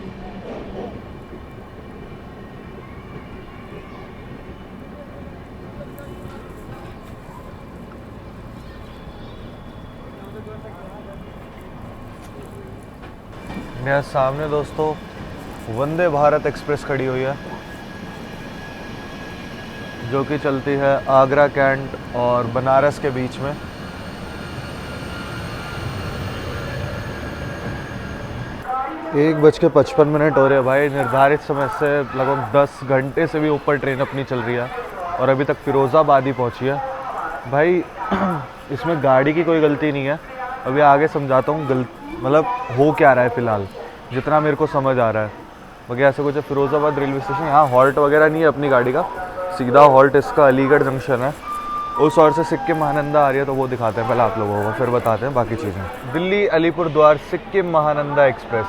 मेरे सामने दोस्तों वंदे भारत एक्सप्रेस खड़ी हुई है, जो कि चलती है आगरा कैंट और बनारस के बीच में। एक 1:55 हो रहे हैं भाई। निर्धारित समय से लगभग 10 घंटे से भी ऊपर ट्रेन अपनी चल रही है। और अभी तक फिरोज़ाबाद ही पहुंची है। भाई इसमें गाड़ी की कोई गलती नहीं है, अभी आगे समझाता हूँ मतलब हो क्या रहा है फ़िलहाल, जितना मेरे को समझ आ रहा है। बाकी ऐसा कुछ है, फिरोज़ाबाद रेलवे स्टेशन, यहाँ हॉल्ट वगैरह नहीं है अपनी गाड़ी का, सीधा हॉल्ट इसका अलीगढ़ जंक्शन है। उस ओर से सिक्किम महानंदा आ रही है तो वो दिखाते हैं पहले आप लोगों को, फिर बताते हैं बाकी चीज़ें। दिल्ली अलीपुरद्वार सिक्किम महानंदा एक्सप्रेस।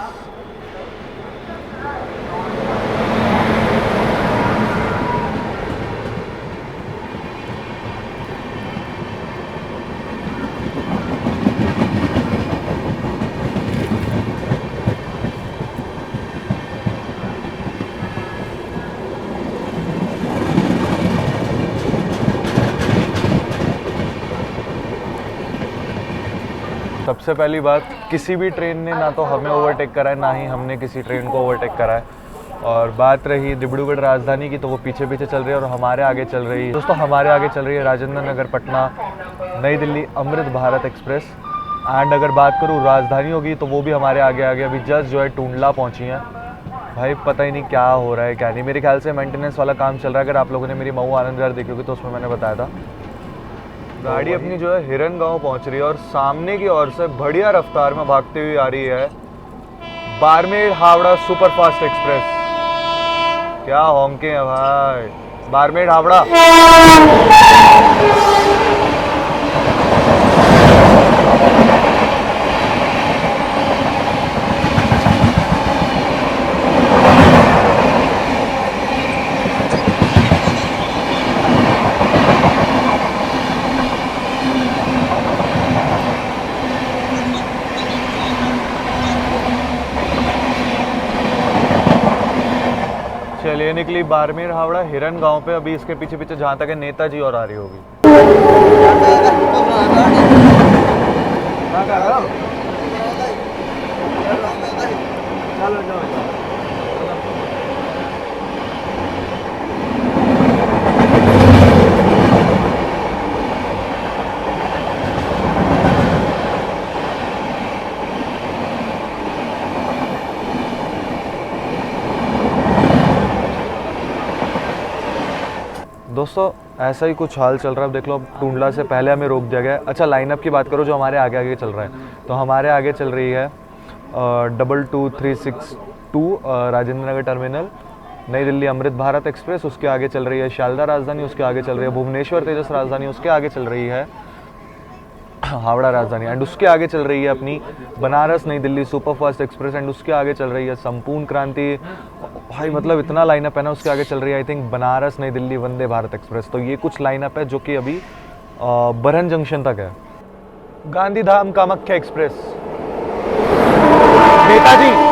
सबसे पहली बात, किसी भी ट्रेन ने ना तो हमें ओवरटेक करा है, ना ही हमने किसी ट्रेन को ओवरटेक करा है। और बात रही डिब्रूगढ़ राजधानी की, तो वो पीछे पीछे चल रही है और हमारे आगे चल रही है। दोस्तों हमारे आगे चल रही है राजेंद्र नगर पटना नई दिल्ली अमृत भारत एक्सप्रेस। एंड अगर बात करूँ राजधानी होगी तो वो भी हमारे आगे आगे अभी जस्ट जो है टूंडला पहुँची हैं। भाई पता ही नहीं क्या हो रहा है क्या नहीं, मेरे ख्याल से मेंटेनेंस वाला काम चल रहा है। अगर आप लोगों ने मेरी मऊ आनंद विहार देखी होगी तो उसमें मैंने बताया था। गाड़ी अपनी जो है हिरन गांव पहुंच रही है और सामने की ओर से बढ़िया रफ्तार में भागती हुई आ रही है बारमेर हावड़ा सुपरफास्ट एक्सप्रेस। क्या हॉन्के हैं भाई, बारमेर हावड़ा। चलिए निकली बारमेर हावड़ा हिरन गांव पे। अभी इसके पीछे पीछे जहाँ तक है नेताजी और आ रही होगी। दोस्तों ऐसा ही कुछ हाल चल रहा है। अब देख लो, अब टूंडला से पहले हमें रोक दिया गया है। अच्छा लाइनअप की बात करो जो हमारे आगे आगे चल रहा है, तो हमारे आगे चल रही है 222362 राजेंद्र नगर टर्मिनल नई दिल्ली अमृत भारत एक्सप्रेस। उसके आगे चल रही है शारदा राजधानी, उसके आगे चल रही है भुवनेश्वर तेजस राजधानी, उसके आगे चल रही है हावड़ा राजधानी, एंड उसके आगे चल रही है अपनी बनारस नई दिल्ली सुपरफास्ट एक्सप्रेस, एंड उसके आगे चल रही है संपूर्ण क्रांति। भाई मतलब इतना लाइनअप है ना। उसके आगे चल रही है आई थिंक बनारस नई दिल्ली वंदे भारत एक्सप्रेस। तो ये कुछ लाइनअप है जो कि अभी बरहन जंक्शन तक है। गांधीधाम कामाख्या एक्सप्रेस, नेताजी।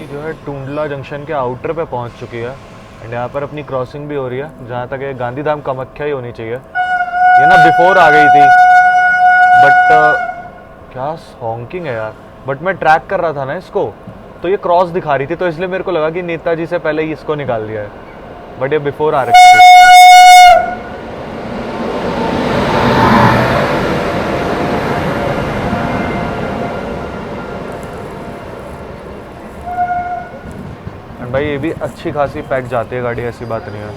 जो है टूंडला जंक्शन के आउटर पे पहुंच चुकी है एंड यहाँ पर अपनी क्रॉसिंग भी हो रही है। जहाँ तक ये गांधीधाम कामाख्या ही होनी चाहिए, ये ना बिफोर आ गई थी बट क्या हॉन्किंग है यार। बट मैं ट्रैक कर रहा था ना इसको, तो ये क्रॉस दिखा रही थी, तो इसलिए मेरे को लगा कि नेताजी से पहले ही इसको निकाल दिया है, बट ये बिफोर आ रखी थी। भाई ये भी अच्छी खासी पैक जाती है गाड़ी, ऐसी बात नहीं है।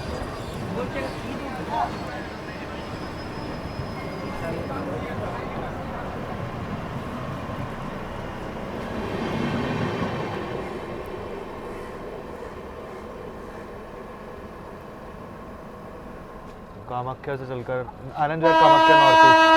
कामाख्या से चलकर आनंद विहार कामाख्या नॉर्थ ईस्ट।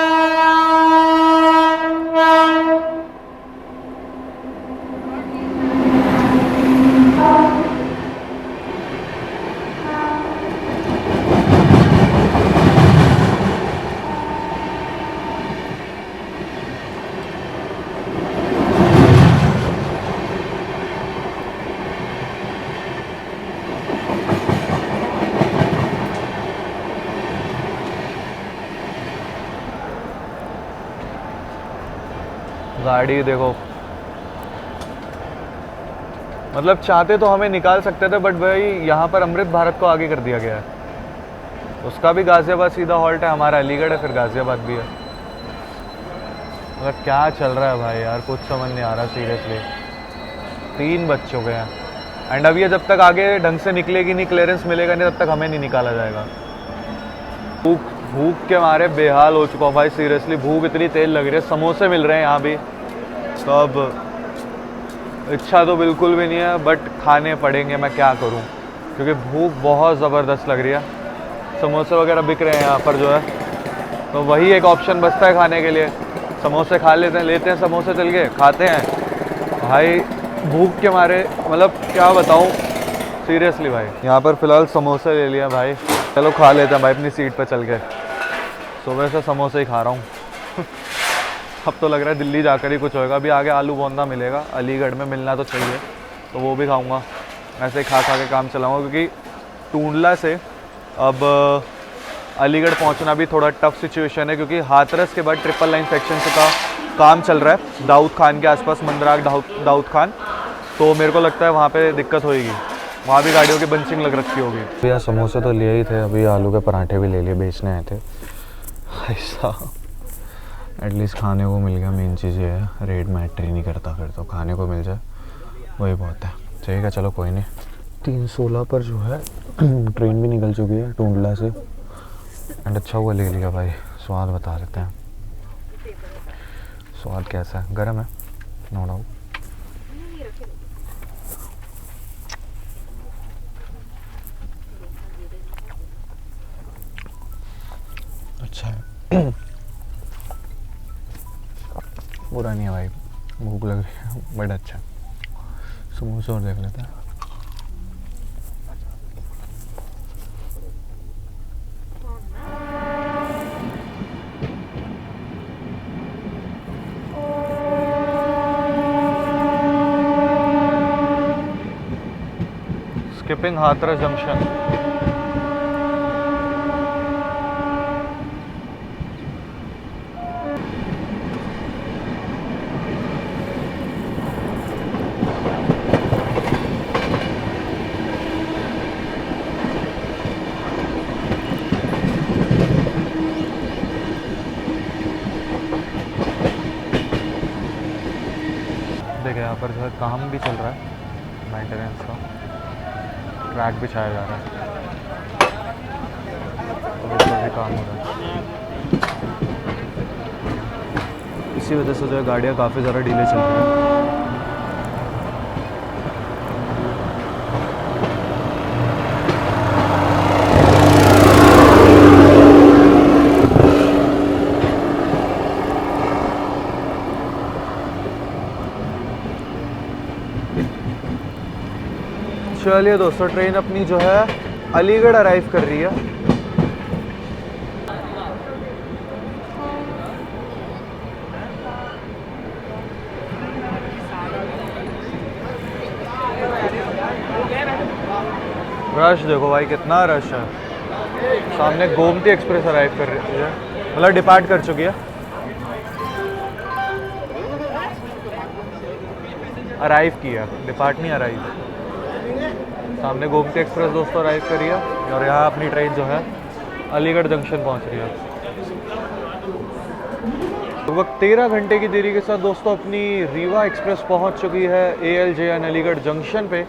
गाड़ी देखो, मतलब चाहते तो हमें निकाल सकते थे, बट भाई यहाँ पर अमृत भारत को आगे कर दिया गया है। उसका भी गाज़ियाबाद सीधा हॉल्ट है, हमारा अलीगढ़ है, फिर गाज़ियाबाद भी है। मतलब क्या चल रहा है भाई यार, कुछ समझ नहीं आ रहा सीरियसली। 3 बज चुके हैं एंड अब ये जब तक आगे ढंग से निकलेगी नहीं, क्लियरेंस मिलेगा नहीं, तब तक हमें नहीं निकाला जाएगा। भूख के मारे बेहाल हो चुका हूँ भाई सीरियसली। भूख इतनी तेज लग रही है, समोसे मिल रहे हैं यहाँ भी, तो अब इच्छा तो बिल्कुल भी नहीं है, बट खाने पड़ेंगे, मैं क्या करूँ, क्योंकि भूख बहुत ज़बरदस्त लग रही है। समोसे वगैरह बिक रहे हैं यहाँ पर जो है, तो वही एक ऑप्शन बचता है खाने के लिए। समोसे खा लेते हैं समोसे, चल के खाते हैं भाई। भूख के मारे मतलब क्या बताऊँ सीरियसली भाई। यहाँ पर फ़िलहाल समोसे ले लिया भाई, चलो खा लेते हैं भाई अपनी सीट पर चल के। सुबह से समोसे ही खा रहा हूँ। अब तो लग रहा है दिल्ली जाकर ही कुछ होगा। अभी आगे आलू बोंदा मिलेगा, अलीगढ़ में मिलना तो चाहिए, तो वो भी खाऊंगा। ऐसे ही खा के काम चलाऊंगा, क्योंकि टूंडला से अब अलीगढ़ पहुंचना भी थोड़ा टफ सिचुएशन है, क्योंकि हाथरस के बाद ट्रिपल लाइन सेक्शन से का काम चल रहा है दाऊद खान के आसपास, मंदराग दाऊद खान। तो मेरे को लगता है वहाँ पे दिक्कत होगी, वहाँ भी गाड़ियों की बंचिंग लग रखी होगी। भैया समोसे तो लिए ही थे, अभी आलू के पराठे भी ले लिए, बेचने आए थे। ऐसा एटलीस्ट खाने को मिल गया, मेन चीज़ ये है। रेट मैटर ही नहीं करता, फिर तो खाने को मिल जाए वही बहुत है। ठीक है चलो कोई नहीं। 3:16 पर जो है ट्रेन भी निकल चुकी है टूंडला से, एंड अच्छा हुआ ले लिया भाई। स्वाद बता देते हैं, स्वाद कैसा है। गर्म है नो डाउट। अच्छा है, बुरा नहीं है भाई, भूख लग रही है बड़ा अच्छा। समोसे और देख लेते हैं। Skipping Hathras junction. देखिए यहाँ पर जो है काम भी चल रहा है, मेंटेनेंस का ट्रैक बिछाया जा रहा है, तो ऊपर भी काम हो रहा है। इसी वजह से जो है गाड़ियाँ काफ़ी ज़्यादा डिले चल रही हैं। चलिए दोस्तों, ट्रेन अपनी जो है अलीगढ़ अराइव कर रही है। रश देखो भाई, कितना रश है। सामने गोमती एक्सप्रेस अराइव कर रही है, मतलब डिपार्ट कर चुकी है। अराइव किया, डिपार्ट नहीं अराइव। सामने गोमती एक्सप्रेस दोस्तों अराइव करी है, और यहाँ अपनी ट्रेन जो है अलीगढ़ जंक्शन पहुँच रही है। लगभग 13 घंटे की देरी के साथ दोस्तों अपनी रीवा एक्सप्रेस पहुँच चुकी है ALJN अलीगढ़ जंक्शन पे।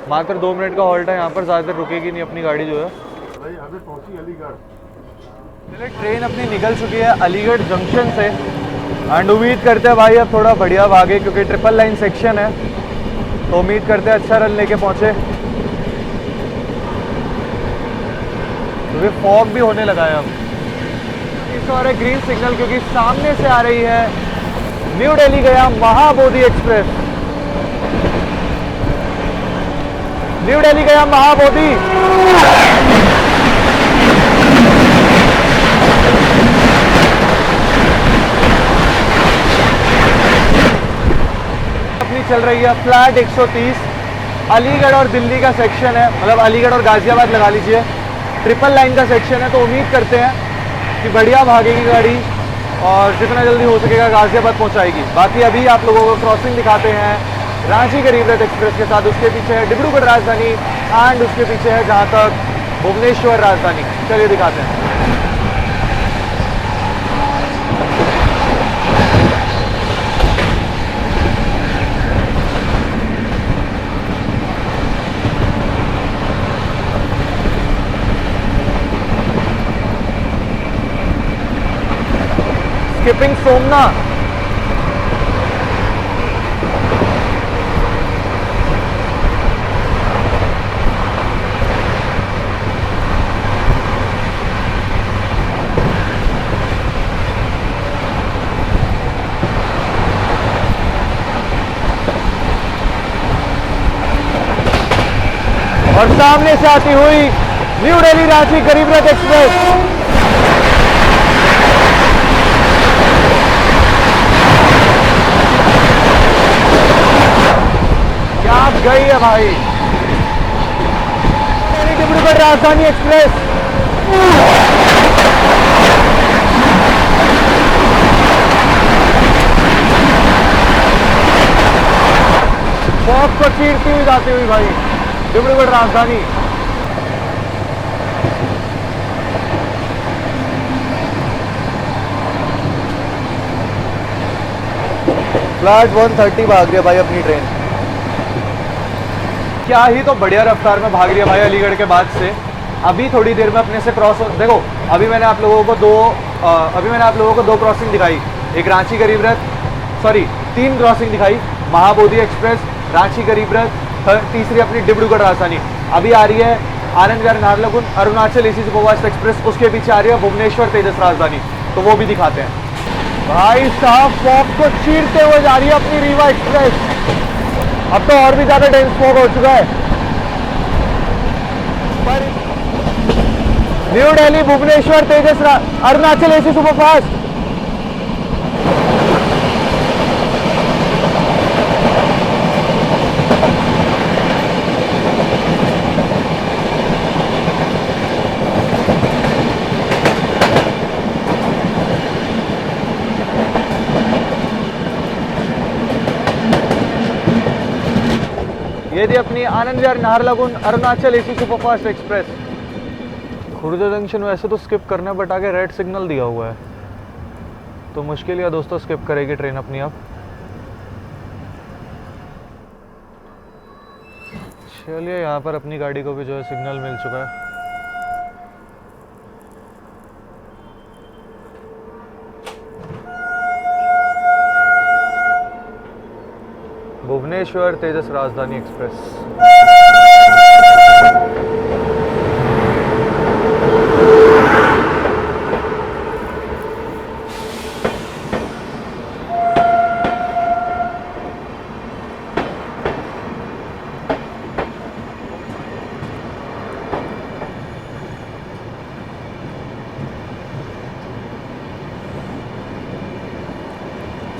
मात्र 2 मिनट का हॉल्ट है यहाँ पर, ज़्यादा देर रुकेगी नहीं अपनी गाड़ी जो है। चलिए ट्रेन अपनी निकल चुकी है अलीगढ़ जंक्शन से, एंड उम्मीद करते हैं भाई अब थोड़ा बढ़िया भागे, क्योंकि ट्रिपल लाइन सेक्शन है, तो उम्मीद करते हैं अच्छा रन लेके पहुँचे। क्योंकि फॉग भी होने लगा है अब। इस और एक ग्रीन सिग्नल, क्योंकि सामने से आ रही है न्यू दिल्ली गया महाबोधि एक्सप्रेस। न्यू दिल्ली गया महाबोधि। अपनी चल रही है फ्लैट 130। अलीगढ़ और दिल्ली का सेक्शन है, मतलब अलीगढ़ और गाजियाबाद लगा लीजिए, ट्रिपल लाइन का सेक्शन है। तो उम्मीद करते हैं कि बढ़िया भागेगी गाड़ी, और जितना जल्दी हो सकेगा गाजियाबाद पहुंचाएगी। बाकी अभी आप लोगों को क्रॉसिंग दिखाते हैं रांची गरीब रथ एक्सप्रेस के साथ। उसके पीछे है डिब्रूगढ़ राजधानी एंड उसके पीछे है जहां तक भुवनेश्वर राजधानी। चलिए दिखाते हैं। स्किपिंग सोमनाथ, और सामने से आती हुई न्यू दिल्ली रांची गरीब रथ एक्सप्रेस। क्या गई है भाई डिब्रूगढ़ राजधानी एक्सप्रेस। फॉग को चीरती हुई जाती हुई भाई डिब्रूगढ़ राजधानी। फ्लैट 130 भाग रही है भाई अपनी ट्रेन। क्या ही तो बढ़िया रफ्तार में भाग रही है भाई अलीगढ़ के बाद से। अभी थोड़ी देर में अपने से क्रॉस देखो, अभी मैंने आप लोगों को दो क्रॉसिंग दिखाई। एक रांची गरीब रथ, सॉरी 3 क्रॉसिंग दिखाई। महाबोधि एक्सप्रेस, रांची गरीब रथ, तीसरी अपनी डिब्रूगढ़ राजधानी। अभी आ रही है Anand Vihar Naharlagun Arunachal AC superfast express. उसके पीछे आ रही है भुवनेश्वर तेजस राजधानी। तो वो भी दिखाते हैं। भाई साहब फॉग को चीरते हुए जा रही है अपनी रीवा एक्सप्रेस। अब तो और भी ज्यादा डेंस फॉग हो चुका है। पर new Delhi Bhubaneswar Tejas Arunachal AC superfast. ये थी अपनी Anand Vihar Naharlagun Arunachal AC superfast express. Khurja junction वैसे तो स्किप करना है बट आगे रेड सिग्नल दिया हुआ है तो मुश्किल है दोस्तों, स्किप करेगी ट्रेन अपनी। आप चलिए यहाँ पर अपनी गाड़ी को भी जो है सिग्नल मिल चुका है। भुवनेश्वर तेजस राजधानी एक्सप्रेस।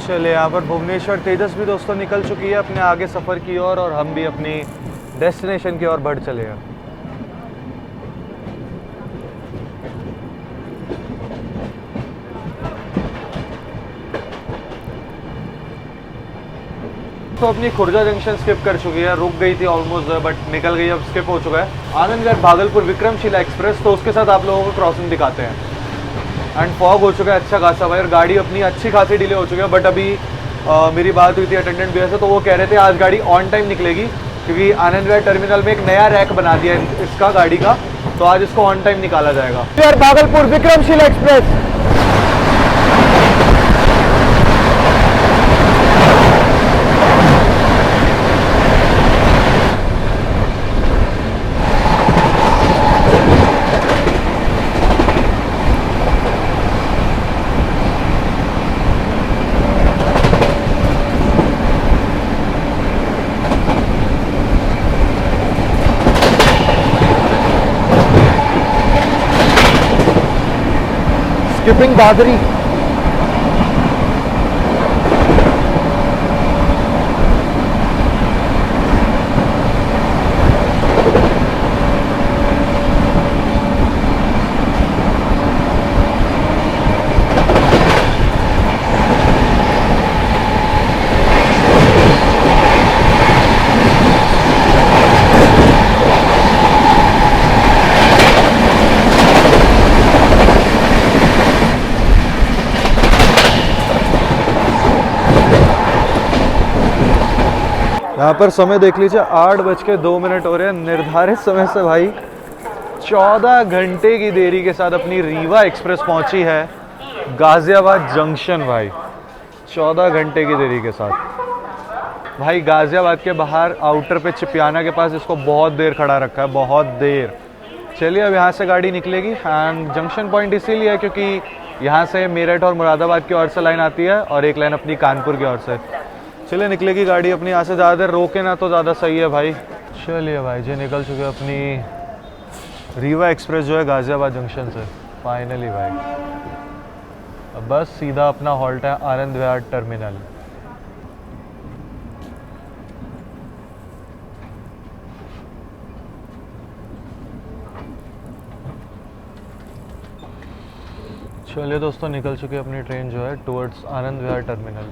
चलिए यहाँ पर भुवनेश्वर तेजस भी दोस्तों निकल चुकी है अपने आगे सफ़र की ओर और हम भी अपनी डेस्टिनेशन की ओर बढ़ चले हैं। तो अपनी खुर्जा जंक्शन स्किप कर चुकी है, रुक गई थी ऑलमोस्ट बट निकल गई, अब स्किप हो चुका है। आनंद विहार भागलपुर विक्रमशिला एक्सप्रेस, तो उसके साथ आप लोगों को क्रॉसिंग दिखाते हैं। एंड फॉग हो चुका है अच्छा खासा भाई और गाड़ी अपनी अच्छी खासी डिले हो चुकी है। बट अभी मेरी बात हुई थी अटेंडेंट भैया से तो वो कह रहे थे आज गाड़ी ऑन टाइम निकलेगी क्योंकि आनंद विहार टर्मिनल में एक नया रैक बना दिया है इसका गाड़ी का, तो आज इसको ऑन टाइम निकाला जाएगा। भागलपुर विक्रमशिला एक्सप्रेस। स्किपिंग दादरी। यहाँ पर समय देख लीजिए 8:02 हो रहे हैं। निर्धारित समय से भाई 14 घंटे की देरी के साथ अपनी रीवा एक्सप्रेस पहुंची है गाजियाबाद जंक्शन भाई। 14 घंटे की देरी के साथ भाई गाजियाबाद के बाहर आउटर पे चिपियाना के पास इसको बहुत देर खड़ा रखा है, बहुत देर। चलिए अब यहाँ से गाड़ी निकलेगी एंड जंक्शन पॉइंट इसीलिए है क्योंकि यहाँ से मेरठ और मुरादाबाद की ओर से लाइन आती है और एक लाइन अपनी कानपुर की ओर से। चलिए निकलेगी गाड़ी अपनी। यहाँ से ज़्यादा देर रोके ना तो ज़्यादा सही है भाई। चलिए भाई जी निकल चुके अपनी रीवा एक्सप्रेस जो है गाजियाबाद जंक्शन से फाइनली भाई। अब बस सीधा अपना हॉल्ट है आनंद विहार टर्मिनल। चलिए दोस्तों निकल चुकी है अपनी ट्रेन जो है towards Anand Vihar terminal.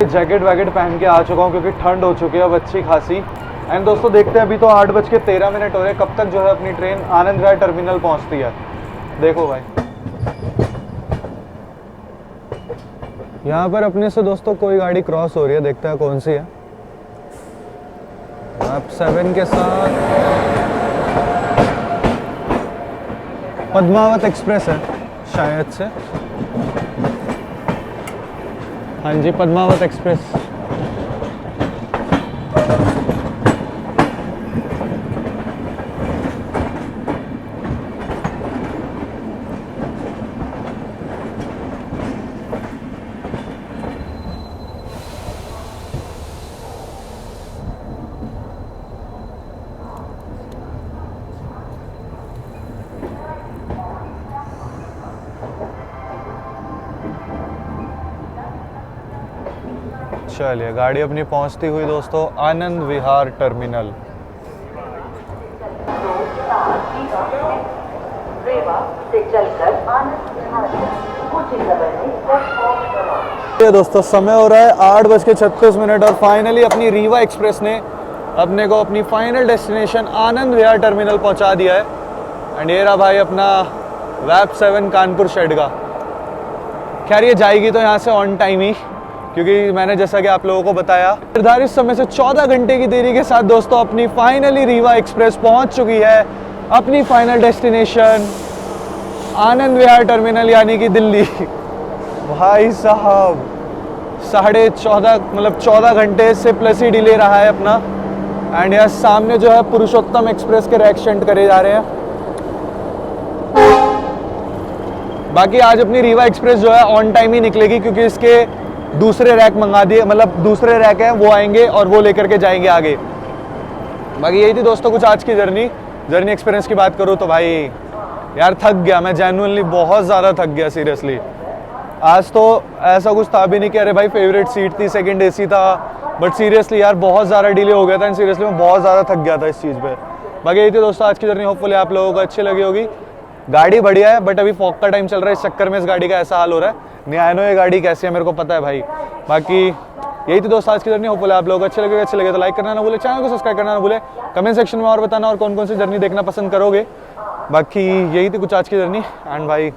Jacket वैकेट पहन के आ चुका हूँ क्योंकि ठंड हो चुकी है अब अच्छी खासी। एंड दोस्तों देखते हैं अभी तो 8:13 हो रहे हैं, कब तक जो है अपनी ट्रेन आनंद विहार टर्मिनल पहुँचती है। देखो भाई यहाँ पर अपने से दोस्तों कोई गाड़ी क्रॉस हो रही है, देखते हैं कौन सी है। मैप 7 के साथ पद्मावत एक्सप्रेस है शायद से। हाँ जी पद्मावत एक्सप्रेस। चलिए गाड़ी अपनी पहुंचती हुई दोस्तों आनंद विहार टर्मिनल। ये दोस्तों समय हो रहा है 8:36 और फाइनली अपनी रीवा एक्सप्रेस ने अपने को अपनी final destination Anand Vihar terminal पहुंचा दिया है। एंड ये रहा भाई अपना वैप 7 कानपुर शेड का। खैर ये जाएगी तो यहाँ से ऑन टाइम ही, क्योंकि मैंने जैसा कि आप लोगों को बताया निर्धारित समय से 14 घंटे की देरी के साथ दोस्तों अपनी फाइनली रीवा एक्सप्रेस पहुंच चुकी है अपनी final destination Anand Vihar terminal यानी कि दिल्ली। भाई साहब 14.5 मतलब 14 घंटे से प्लस ही डिले रहा है अपना। एंड यहाँ सामने जो है पुरुषोत्तम एक्सप्रेस के रैक शेंट करे जा रहे हैं। बाकी आज अपनी रीवा एक्सप्रेस जो है ऑन टाइम ही निकलेगी क्योंकि इसके दूसरे रैक मंगा दिए, मतलब दूसरे रैक हैं वो आएंगे और वो लेकर के जाएंगे आगे। बाकी यही थी दोस्तों कुछ आज की जर्नी एक्सपीरियंस की बात करूँ तो भाई यार थक गया मैं, जेन्युइनली बहुत ज़्यादा थक गया सीरियसली। आज तो ऐसा कुछ था भी नहीं कि अरे भाई फेवरेट सीट थी, सेकंड एसी था, बट सीरियसली यार बहुत ज़्यादा डिले हो गया था एंड सीरियसली मैं बहुत ज़्यादा थक गया था इस चीज़ पे। बाकी यही थी दोस्तों आज की जर्नी, होपफुली आप लोगों को अच्छी लगी होगी। गाड़ी बढ़िया है बट अभी फॉग का टाइम चल रहा है, इस चक्कर में इस गाड़ी का ऐसा हाल हो रहा है। न्यानो ये गाड़ी कैसी है मेरे को पता है भाई। बाकी यही थी दोस्तों आज की जर्नी, होपफुली आप लोगों को अच्छे लगे तो लाइक करना ना भूले, चैनल को सब्सक्राइब करना ना भूले, कमेंट सेक्शन में और बताना और कौन कौन सी जर्नी देखना पसंद करोगे। बाकी यही थी कुछ आज की जर्नी एंड भाई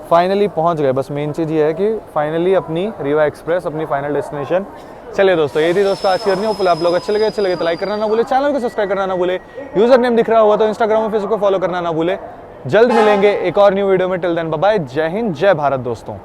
फाइनली पहुंच गए। बस मेन चीज़ ये है कि फाइनली अपनी रीवा एक्सप्रेस अपनी फाइनल डेस्टिनेशन। चलिए दोस्तों यही थी दोस्तों आज की जर्नी, होपफुली आप लोग अच्छे लगे तो लाइक करना ना भूले, चैनल को सब्सक्राइब करना ना भूले, यूजर नेम दिख रहा होगा तो इंस्टाग्राम और फेसबुक को फॉलो करना ना भूले। जल्द मिलेंगे एक और न्यू वीडियो में। टिल देन बाय बाय, जय हिंद जय भारत दोस्तों।